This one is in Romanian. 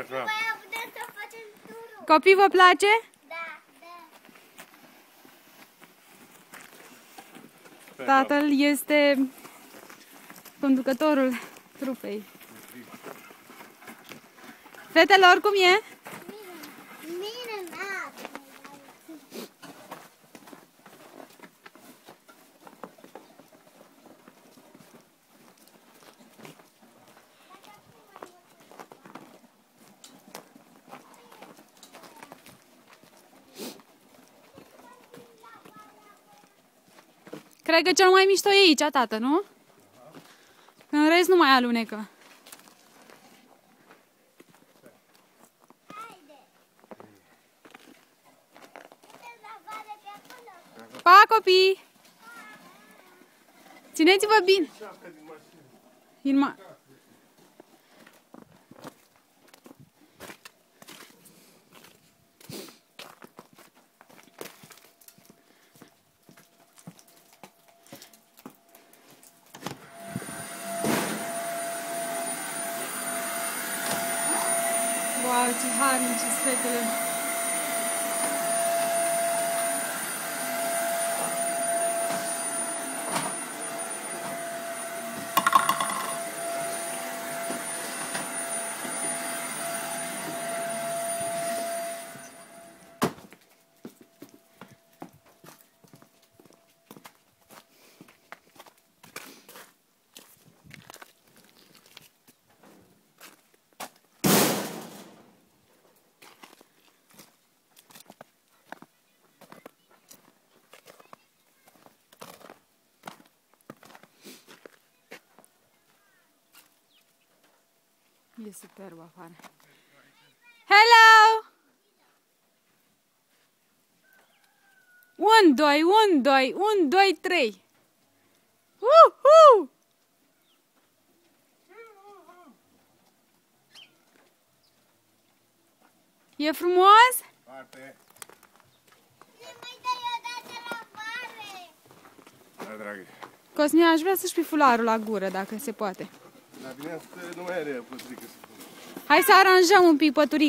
putem să facem turul. Copii, vă place? Da, da. Tatăl este conducătorul trupei. Fetelor, cum e? Minunat! Cred că cel mai mișto e aici, tată, nu? În rest nu mai alunecă. Pa, copii! Țineți-vă bine! Wow, ce harnici sunt fetele! E superb afară. Hello! 1, 2, 1, 2, 1, 2, 3. E frumos? Foarte. Mai dai o dată la mare! Da, dragă. Cosmin, aș vrea să-și pui fularul la gură, dacă se poate. Dar bine, nu mai are pătrică să... Hai să aranjăm un pic păturică.